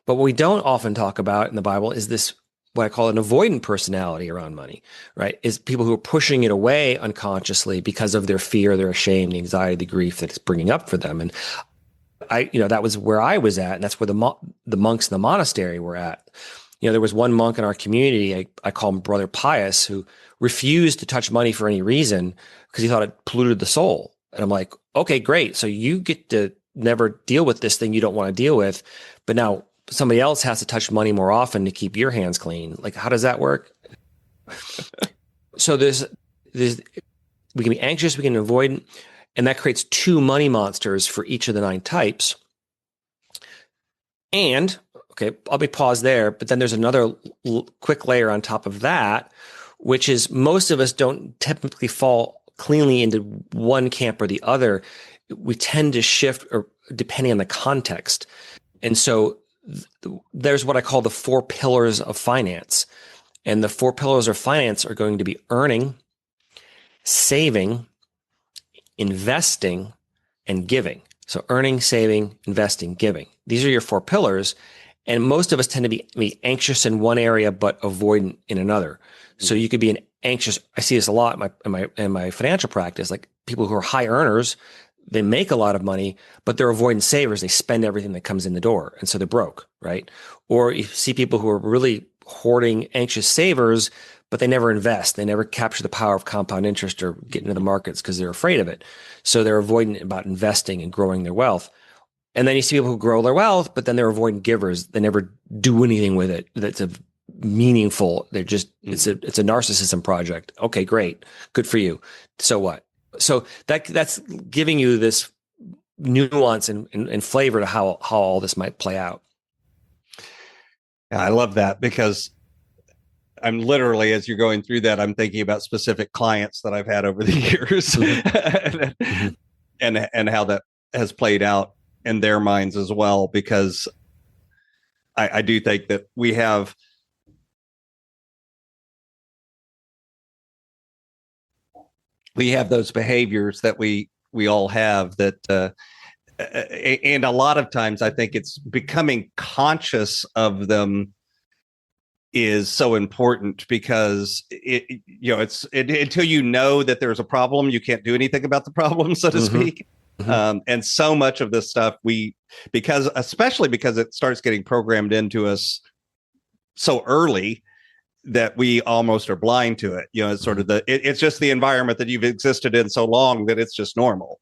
But what we don't often talk about in the Bible is this, what I call an avoidant personality around money, right? Is people who are pushing it away unconsciously because of their fear, their shame, the anxiety, the grief that it's bringing up for them. And that was where I was at, and that's where the monks in the monastery were at. There was one monk in our community, I call him Brother Pius, who refused to touch money for any reason because he thought it polluted the soul. And I'm like, okay, great. So you get to never deal with this thing you don't want to deal with, but now somebody else has to touch money more often to keep your hands clean. Like, how does that work? So there's we can be anxious, we can avoid, and that creates two money monsters for each of the 9 types. And okay, I'll be paused there, but then there's another quick layer on top of that, which is most of us don't typically fall cleanly into one camp or the other. We tend to shift or depending on the context. And so there's what I call the 4 pillars of finance. And the 4 pillars of finance are going to be earning, saving, investing, and giving. So earning, saving, investing, giving. These are your 4 pillars. And most of us tend to be anxious in one area, but avoidant in another. So you could be an anxious. I see this a lot in my financial practice. Like people who are high earners, they make a lot of money, but they're avoidant savers. They spend everything that comes in the door, and so they're broke, right? Or you see people who are really hoarding, anxious savers, but they never invest. They never capture the power of compound interest or get into the markets because they're afraid of it. So they're avoidant about investing and growing their wealth. And then you see people who grow their wealth, but then they're avoidant givers. They never do anything with it that's meaningful. They're just, it's a narcissism project. Okay, great. Good for you. So what? So that's giving you this nuance and flavor to how all this might play out. Yeah, I love that because I'm literally, as you're going through that, I'm thinking about specific clients that I've had over the years and how that has played out in their minds as well, because I do think that we have those behaviors that we all have that and a lot of times I think it's becoming conscious of them is so important, because it's until you know that there's a problem, you can't do anything about the problem, so to speak. And so much of this stuff especially because it starts getting programmed into us so early that we almost are blind to it. It's sort of it's just the environment that you've existed in so long that it's just normal.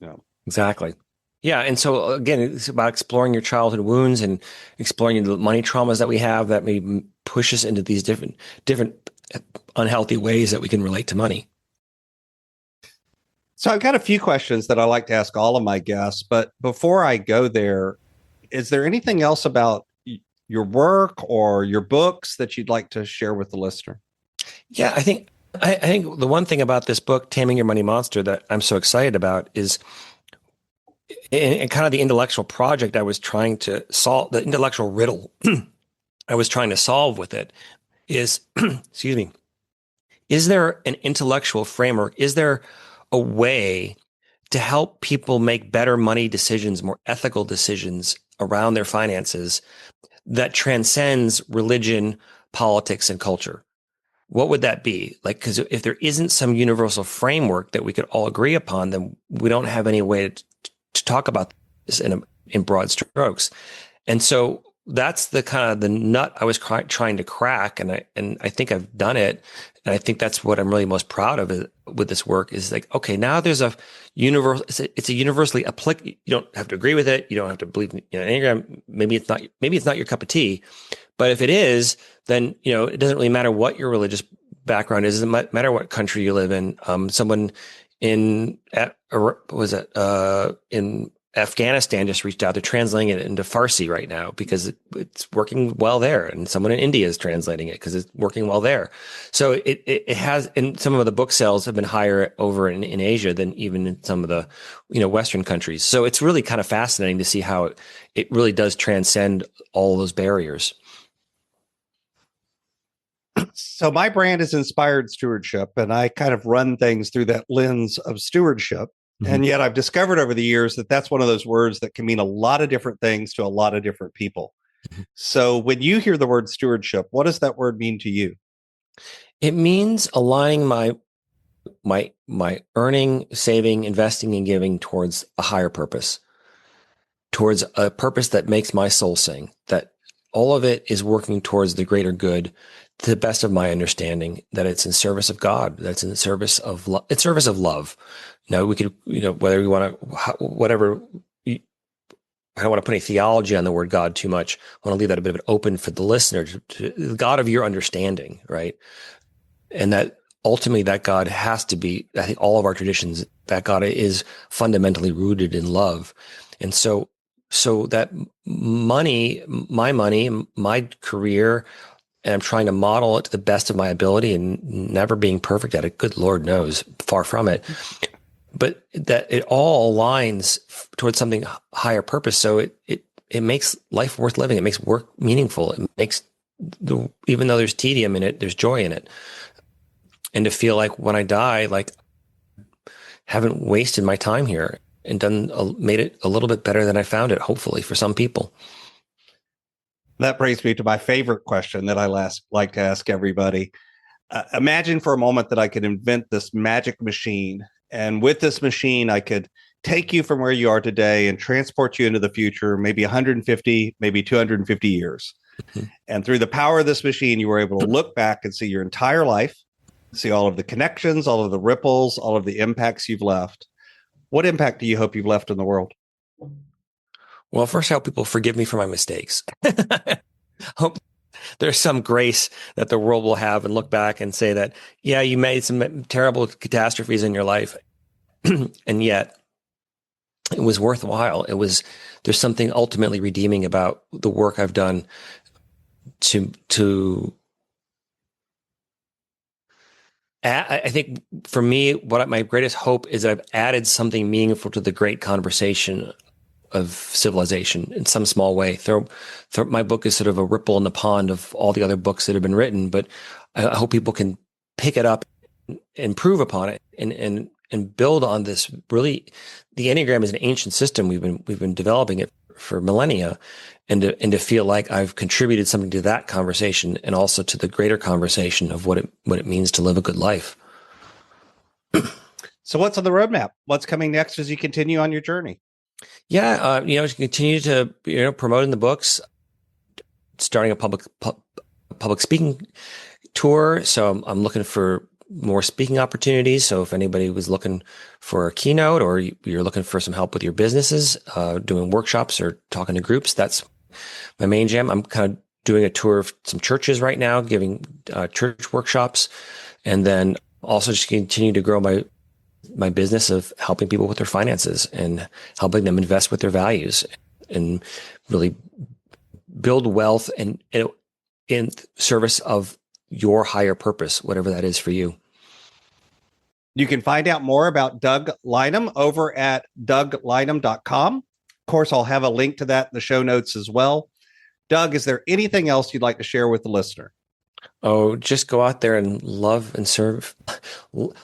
Yeah, exactly. Yeah. And so again, it's about exploring your childhood wounds and exploring the money traumas that we have that may push us into these different unhealthy ways that we can relate to money. So I've got a few questions that I like to ask all of my guests, but before I go there, is there anything else about your work or your books that you'd like to share with the listener? Yeah, I think the one thing about this book, Taming Your Money Monster, that I'm so excited about is and kind of the intellectual project I was trying to solve, the intellectual riddle I was trying to solve with it is, excuse me, is there an intellectual framework? Is there a way to help people make better money decisions, more ethical decisions around their finances that transcends religion, politics, and culture. What would that be? Like, because if there isn't some universal framework that we could all agree upon, then we don't have any way to talk about this in broad strokes. And so that's the kind of the nut I was trying to crack. And I think I've done it. And I think that's what I'm really most proud of with this work is like, okay, now there's a universal, it's a universally applicable, you don't have to agree with it. You don't have to believe in Enneagram. Maybe it's not your cup of tea, but if it is, then, it doesn't really matter what your religious background is. It doesn't matter what country you live in. Someone in Afghanistan just reached out. They're translating it into Farsi right now because it's working well there. And someone in India is translating it because it's working well there. So it has, and some of the book sales have been higher over in Asia than even in some of the, Western countries. So it's really kind of fascinating to see how it really does transcend all those barriers. So my brand is Inspired Stewardship, and I kind of run things through that lens of stewardship. Mm-hmm. And yet I've discovered over the years that that's one of those words that can mean a lot of different things to a lot of different people. Mm-hmm. So when you hear the word stewardship, what does that word mean to you? It means aligning my earning, saving, investing, and giving towards a higher purpose, towards a purpose that makes my soul sing, that all of it is working towards the greater good, to the best of my understanding, that it's in service of God, that's in service of it's service of love. Now we could, whether we want to, whatever. I don't want to put any theology on the word God too much. I want to leave that a bit of an open for the listener to the God of your understanding, right? And that ultimately that God has to be, I think all of our traditions, that God is fundamentally rooted in love. And so that money, my career, and I'm trying to model it to the best of my ability and never being perfect at it. Good Lord knows, far from it. But that it all aligns towards something higher purpose. So it makes life worth living. It makes work meaningful. It makes even though there's tedium in it, there's joy in it. And to feel like when I die, like haven't wasted my time here and made it a little bit better than I found it, hopefully for some people. That brings me to my favorite question that I like to ask everybody. Imagine for a moment that I could invent this magic machine. And with this machine, I could take you from where you are today and transport you into the future, maybe 150, maybe 250 years. Mm-hmm. And through the power of this machine, you were able to look back and see your entire life, see all of the connections, all of the ripples, all of the impacts you've left. What impact do you hope you've left in the world? Well, first, I hope people forgive me for my mistakes. Hope there's some grace that the world will have and look back and say that, yeah, you made some terrible catastrophes in your life, and yet it was worthwhile. There's something ultimately redeeming about the work I've done I think for me, my greatest hope is that I've added something meaningful to the great conversation of civilization in some small way. My book is sort of a ripple in the pond of all the other books that have been written, but I hope people can pick it up, improve upon it, and build on this. Really, the Enneagram is an ancient system. We've been developing it for millennia, and to feel like I've contributed something to that conversation and also to the greater conversation of what it means to live a good life. So what's on the roadmap? What's coming next as you continue on your journey? Yeah, continue to promoting the books, starting a public speaking tour. So I'm looking for more speaking opportunities. So if anybody was looking for a keynote or you're looking for some help with your businesses, doing workshops or talking to groups, that's my main jam. I'm kind of doing a tour of some churches right now, giving church workshops, and then also just continue to grow my business of helping people with their finances and helping them invest with their values and really build wealth and in service of your higher purpose, whatever that is for you. You can find out more about Doug Lynam over at DougLynam.com. Of course, I'll have a link to that in the show notes as well. Doug, is there anything else you'd like to share with the listener? Oh, just go out there and love and serve.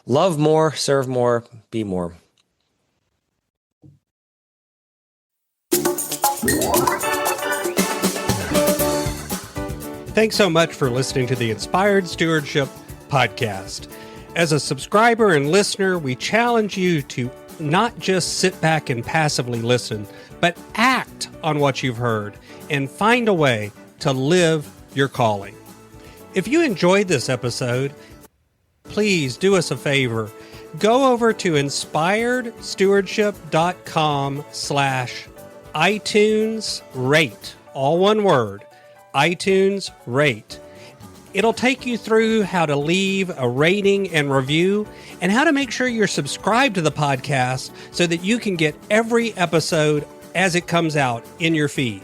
Love more, serve more, be more. Thanks so much for listening to the Inspired Stewardship Podcast. As a subscriber and listener, we challenge you to not just sit back and passively listen, but act on what you've heard and find a way to live your calling. If you enjoyed this episode, please do us a favor. Go over to inspiredstewardship.com/iTunes rate, all one word, iTunes rate. It'll take you through how to leave a rating and review and how to make sure you're subscribed to the podcast so that you can get every episode as it comes out in your feed.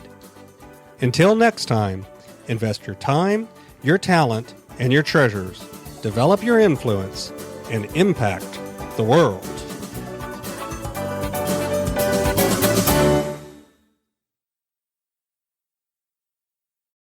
Until next time, invest your time, your talent, and your treasures. Develop your influence and impact the world.